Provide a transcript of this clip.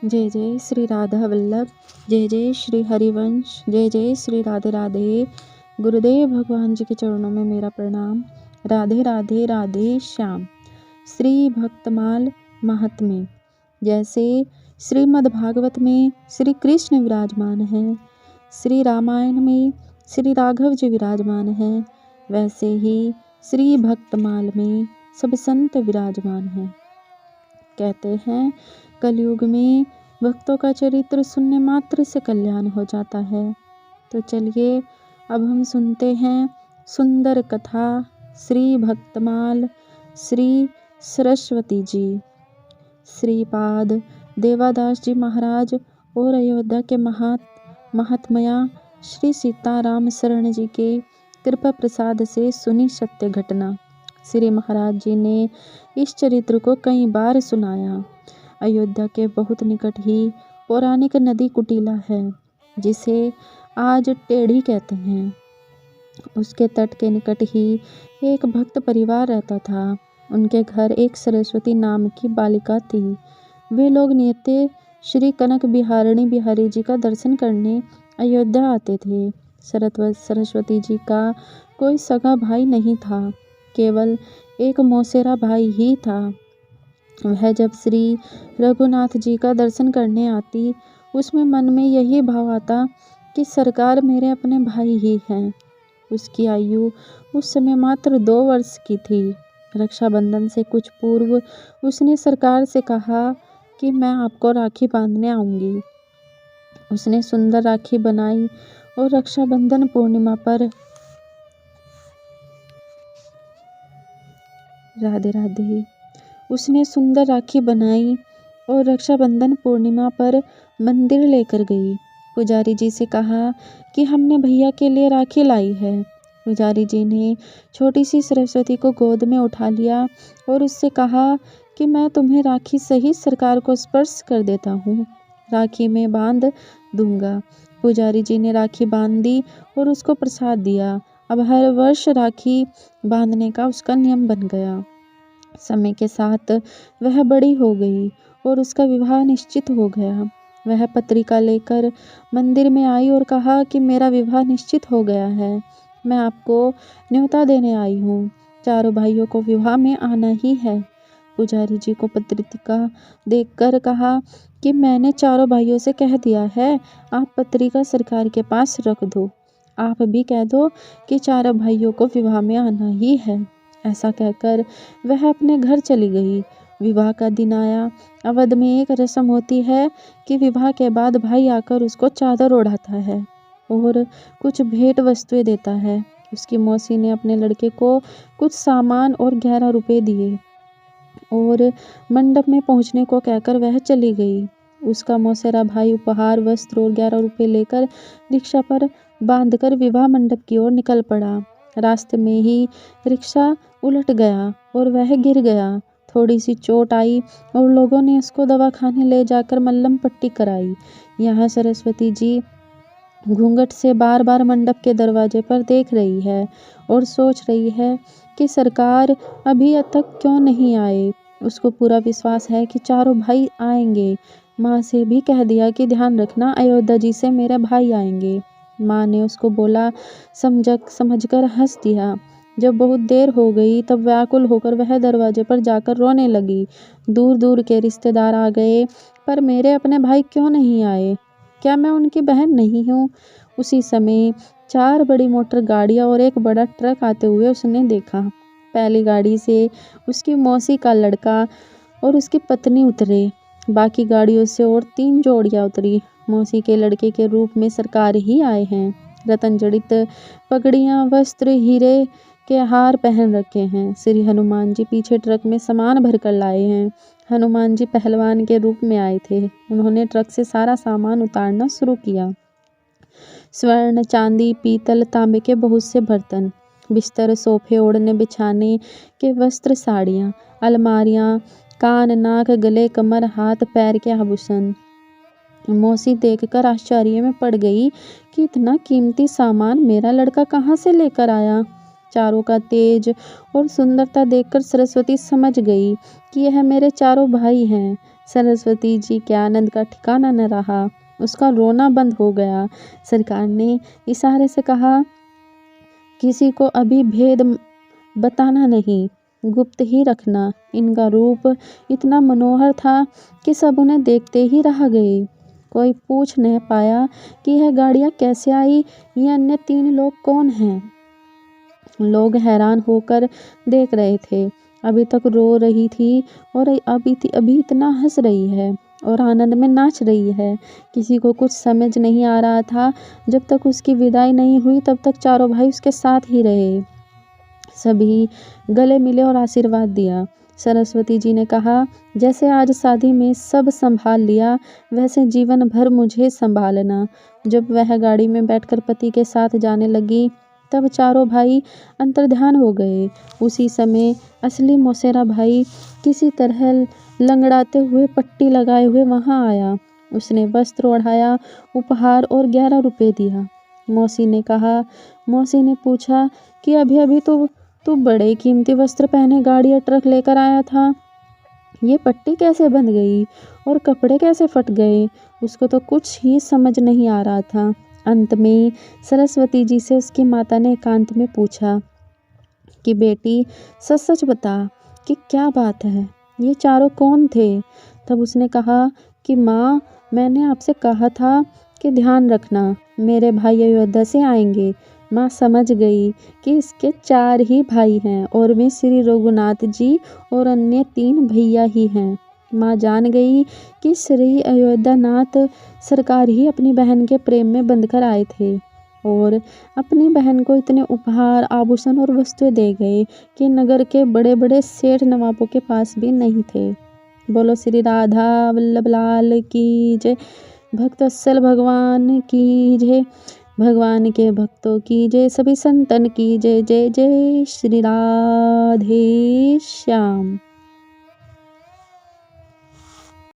जय जय श्री राधा वल्लभ, जय जय श्री हरिवंश, जय जय श्री राधे राधे। गुरुदेव भगवान जी के चरणों में मेरा प्रणाम। राधे राधे राधे श्याम। श्री भक्तमाल महात्म्य। जैसे श्रीमद् भागवत में श्री कृष्ण विराजमान हैं, श्री रामायण में श्री राघव जी विराजमान हैं, वैसे ही श्री भक्तमाल में सब संत विराजमान हैं। कहते हैं कलयुग में भक्तों का चरित्र सुनने मात्र से कल्याण हो जाता है। तो चलिए अब हम सुनते हैं सुंदर कथा श्री भक्तमाल श्री सरस्वती जी। श्रीपाद देवादास जी महाराज और अयोध्या के महात्मया श्री सीताराम शरण जी के कृपा प्रसाद से सुनी सत्य घटना। श्री महाराज जी ने इस चरित्र को कई बार सुनाया। अयोध्या के बहुत निकट ही पौराणिक नदी कुटीला है, जिसे आज टेढ़ी कहते हैं। उसके तट के निकट ही एक भक्त परिवार रहता था। उनके घर एक सरस्वती नाम की बालिका थी। वे लोग नित्य श्री कनक बिहारिणी बिहारी जी का दर्शन करने अयोध्या आते थे। सरस्वती जी का कोई सगा भाई नहीं था, केवल एक मौसेरा भाई ही था। वह जब श्री रघुनाथ जी का दर्शन करने आती, उसमें मन में यही भाव आता कि सरकार मेरे अपने भाई ही हैं। उसकी आयु उस समय मात्र 2 वर्ष की थी। रक्षाबंधन से कुछ पूर्व उसने सरकार से कहा कि मैं आपको राखी बांधने आऊंगी। उसने सुंदर राखी बनाई और रक्षाबंधन पूर्णिमा पर राधे राधे। उसने सुंदर राखी बनाई और रक्षाबंधन पूर्णिमा पर मंदिर लेकर गई। पुजारी जी से कहा कि हमने भैया के लिए राखी लाई है। पुजारी जी ने छोटी सी सरस्वती को गोद में उठा लिया और उससे कहा कि मैं तुम्हें राखी सहित सरकार को स्पर्श कर देता हूँ, राखी में बांध दूंगा। पुजारी जी ने राखी बांध दी और उसको प्रसाद दिया। अब हर वर्ष राखी बांधने का उसका नियम बन गया। समय के साथ वह बड़ी हो गई और उसका विवाह निश्चित हो गया। वह पत्रिका लेकर मंदिर में आई और कहा कि मेरा विवाह निश्चित हो गया है, मैं आपको न्योता देने आई हूँ। चारों भाइयों को विवाह में आना ही है। पुजारी जी को पत्रिका देखकर कहा कि मैंने चारों भाइयों से कह दिया है, आप पत्रिका सरकार के पास रख दो। आप भी कह दो कि चारों भाइयों को विवाह में आना ही है। ऐसा कहकर वह अपने घर चली गई। विवाह का दिन आया। अवध में एक रस्म होती है कि विवाह के बाद भाई आकर उसको चादर ओढ़ाता है और कुछ भेंट वस्तुएं देता है। उसकी मौसी ने अपने लड़के को कुछ सामान और 11 रुपए दिए और मंडप में पहुंचने को कहकर वह चली गई। उसका मौसेरा भाई उपहार, वस्त्र और 11 रुपए लेकर रिक्शा पर बांधकर विवाह मंडप की ओर निकल पड़ा। रास्ते में ही रिक्शा उलट गया और वह गिर गया। थोड़ी सी चोट आई और लोगों ने उसको दवाखाने ले जाकर मल्लम पट्टी कराई। यहाँ सरस्वती जी घूंघट से बार बार मंडप के दरवाजे पर देख रही है और सोच रही है कि सरकार अभी तक क्यों नहीं आए। उसको पूरा विश्वास है कि चारों भाई आएंगे। माँ से भी कह दिया कि ध्यान रखना, अयोध्या जी से मेरे भाई आएंगे। माँ ने उसको बोला समझकर हंस दिया। जब बहुत देर हो गई तब व्याकुल होकर वह दरवाजे पर जाकर रोने लगी। दूर दूर के रिश्तेदार आ गए, पर मेरे अपने भाई क्यों नहीं आए? क्या मैं उनकी बहन नहीं हूँ? उसी समय 4 बड़ी मोटर गाड़ियाँ और एक बड़ा ट्रक आते हुए उसने देखा। पहली गाड़ी से उसकी मौसी का लड़का और उसकी पत्नी उतरे। बाकी गाड़ियों से और 3 जोड़ियाँ उतरी। मौसी के लड़के के रूप में सरकार ही आए हैं। रतन जड़ित पगड़ियाँ, वस्त्र, हीरे के हार पहन रखे हैं। श्री हनुमान जी पीछे ट्रक में सामान भरकर लाए हैं। हनुमान जी पहलवान के रूप में आए थे। उन्होंने ट्रक से सारा सामान उतारना शुरू किया। स्वर्ण, चांदी, पीतल, तांबे के बहुत से बर्तन, बिस्तर, सोफे, ओढ़ने बिछाने के वस्त्र, साड़ियाँ, अलमारियाँ, कान, नाक, गले, कमर, हाथ, पैर के आभूषण। मौसी देखकर आश्चर्य में पड़ गई कि इतना कीमती सामान मेरा लड़का कहाँ से लेकर आया। चारों का तेज और सुंदरता देखकर सरस्वती समझ गई कि यह मेरे चारों भाई हैं। सरस्वती जी के आनंद का ठिकाना न रहा। उसका रोना बंद हो गया। सरकार ने इशारे से कहा, किसी को अभी भेद बताना नहीं, गुप्त ही रखना। इनका रूप इतना मनोहर था कि सब उन्हें देखते ही रह गए। कोई पूछ नहीं पाया कि यह गाड़ियाँ कैसे आई, ये अन्य 3 लोग कौन हैं। लोग हैरान होकर देख रहे थे। अभी तक रो रही थी और अभी इतना हंस रही है और आनंद में नाच रही है। किसी को कुछ समझ नहीं आ रहा था। जब तक उसकी विदाई नहीं हुई तब तक चारों भाई उसके साथ ही रहे। सभी गले मिले और आशीर्वाद दिया। सरस्वती जी ने कहा, जैसे आज शादी में सब संभाल लिया, वैसे जीवन भर मुझे संभालना। जब वह गाड़ी में बैठकर पति के साथ जाने लगी तब चारों भाई अंतर्ध्यान हो गए। उसी समय असली मौसेरा भाई किसी तरह लंगड़ाते हुए पट्टी लगाए हुए वहां आया। उसने वस्त्र ओढ़ाया, उपहार और 11 रुपए दिया। मौसी ने पूछा कि अभी अभी तो तू बड़े कीमती वस्त्र पहने गाड़ी या ट्रक लेकर आया था, ये पट्टी कैसे बंध गई और कपड़े कैसे फट गए। उसको तो कुछ ही समझ नहीं आ रहा था। अंत में सरस्वती जी से उसकी माता ने एकांत में पूछा कि बेटी, सच सच बता कि क्या बात है, ये चारों कौन थे। तब उसने कहा कि माँ, मैंने आपसे कहा था कि ध्यान रखना, मेरे भाई अयोध्या से आएंगे। माँ समझ गई कि इसके 4 ही भाई हैं और वे श्री रघुनाथ जी और अन्य 3 भैया ही हैं। माँ जान गई कि श्री अयोध्यानाथ सरकार ही अपनी बहन के प्रेम में बंधकर आए थे और अपनी बहन को इतने उपहार, आभूषण और वस्तुएं दे गए कि नगर के बड़े बड़े सेठ नवाबों के पास भी नहीं थे। बोलो श्री राधा वल्लभ लाल की जय। भक्तवत्सल भगवान की जय। भगवान के भक्तों की जय। सभी संतन की जय। जय जय श्री राधे श्याम।